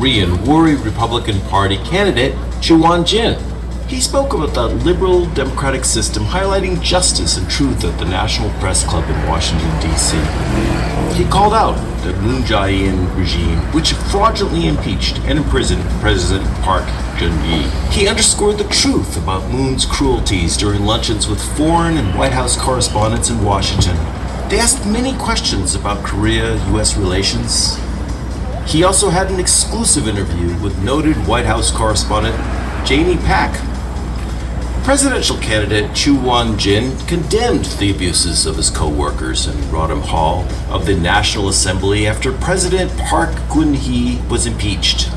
Korean worried Republican Party candidate Choo-won-jin. He spoke about the liberal democratic system highlighting justice and truth at the National Press Club in Washington, D.C. He called out the Moon Jae-in regime, which fraudulently impeached and imprisoned President Park Geun-hye. He underscored the truth about Moon's cruelties during luncheons with foreign and White House correspondents in Washington. They asked many questions about Korea-U.S. relations. He also had an exclusive interview with noted White House correspondent Janie Pak. Presidential candidate Choo-won-jin condemned the abuses of his co-workers in Rodham Hall of the National Assembly after President Park Geun-hye was impeached.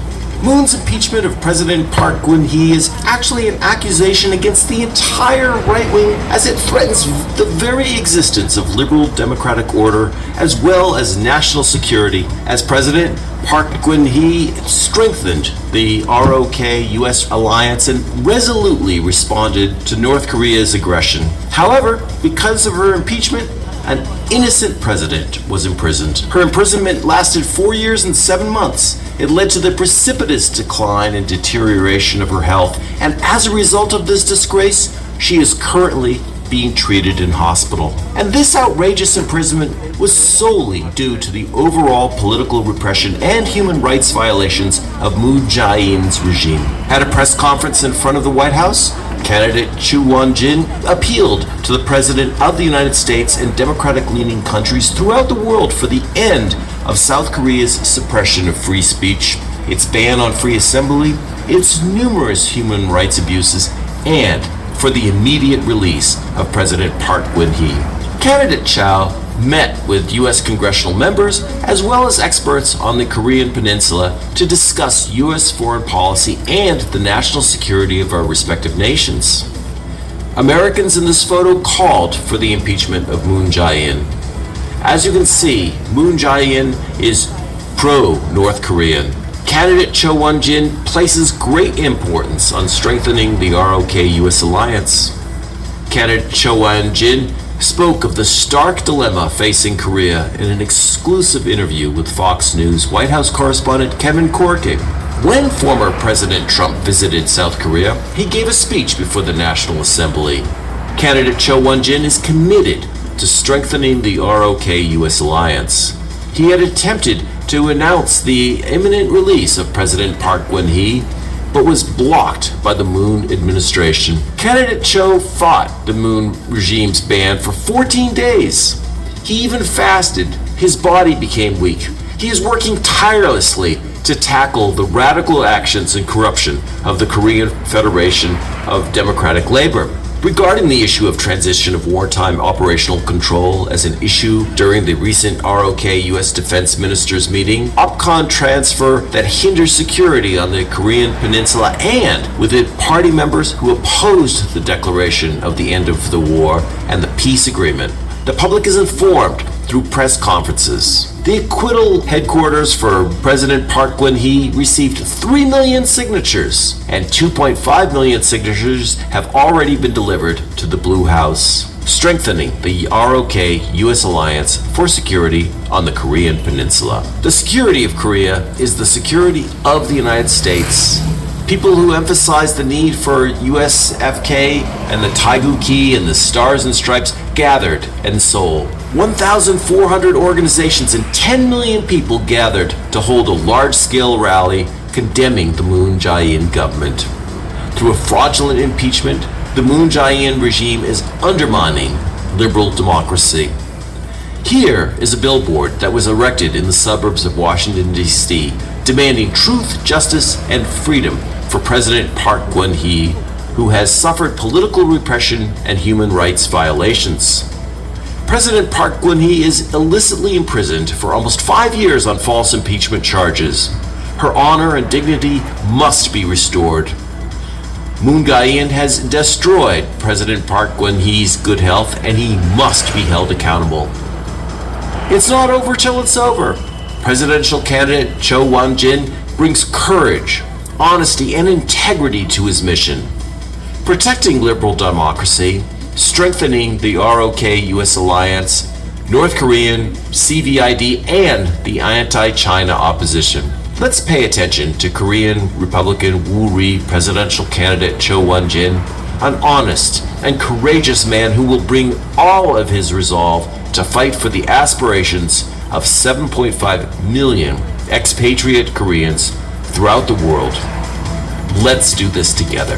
Moon's impeachment of President Park Geun-hye is actually an accusation against the entire right wing as it threatens the very existence of liberal democratic order as well as national security, as President Park Geun-hye strengthened the ROK-US alliance and resolutely responded to North Korea's aggression. However, because of her impeachment, an innocent president was imprisoned. Her imprisonment lasted 4 years and 7 months. It led to the precipitous decline and deterioration of her health, and as a result of this disgrace, she is currently being treated in hospital. And this outrageous imprisonment was solely due to the overall political repression and human rights violations of Moon Jae-in's regime. At a press conference in front of the White House, candidate Choo-won-jin appealed to the President of the United States and democratic-leaning countries throughout the world for the end of South Korea's suppression of free speech, its ban on free assembly, its numerous human rights abuses, and for the immediate release of President Park Geun-hye. Candidate Chow met with U.S. congressional members as well as experts on the Korean Peninsula to discuss U.S. foreign policy and the national security of our respective nations. Americans in this photo called for the impeachment of Moon Jae-in. As you can see, Moon Jae-in is pro-North Korean. Candidate Choo-won-jin places great importance on strengthening the ROK-US alliance. Candidate Choo-won-jin spoke of the stark dilemma facing Korea in an exclusive interview with Fox News White House correspondent Kevin Corke. When former President Trump visited South Korea, he gave a speech before the National Assembly. Candidate Choo-won-jin is committed to strengthening the ROK-US alliance. He had attempted to announce the imminent release of President Park Geun-hye, but was blocked by the Moon administration. Candidate Cho fought the Moon regime's ban for 14 days. He even fasted. His body became weak. He is working tirelessly to tackle the radical actions and corruption of the Korean Federation of Democratic Labor. Regarding the issue of transition of wartime operational control as an issue during the recent ROK-US Defense Ministers meeting, OPCON transfer that hinders security on the Korean Peninsula, and within party members who opposed the declaration of the end of the war and the peace agreement. The public is informed through press conferences. The acquittal headquarters for President Park Geun-hye received 3 million signatures, and 2.5 million signatures have already been delivered to the Blue House, strengthening the ROK-US alliance for security on the Korean Peninsula. The security of Korea is the security of the United States. People who emphasize the need for USFK and the Taegu-ki and the Stars and Stripes gathered in Seoul. 1,400 organizations and 10 million people gathered to hold a large-scale rally condemning the Moon Jae-in government. Through a fraudulent impeachment, the Moon Jae-in regime is undermining liberal democracy. Here is a billboard that was erected in the suburbs of Washington, D.C., demanding truth, justice, and freedom for President Park Geun-hye, who has suffered political repression and human rights violations. President Park Geun-hye is illicitly imprisoned for almost 5 years on false impeachment charges. Her honor and dignity must be restored. Moon Jae-in has destroyed President Park Geun-hye's good health, and he must be held accountable. It's not over till it's over. Presidential candidate Choo-won-jin brings courage, honesty, and integrity to his mission. Protecting liberal democracy, strengthening the ROK-US alliance, North Korean, CVID, and the anti-China opposition. Let's pay attention to Korean Republican Woo Ri presidential candidate Cho Won-jin, an honest and courageous man who will bring all of his resolve to fight for the aspirations of 7.5 million expatriate Koreans throughout the world. Let's do this together.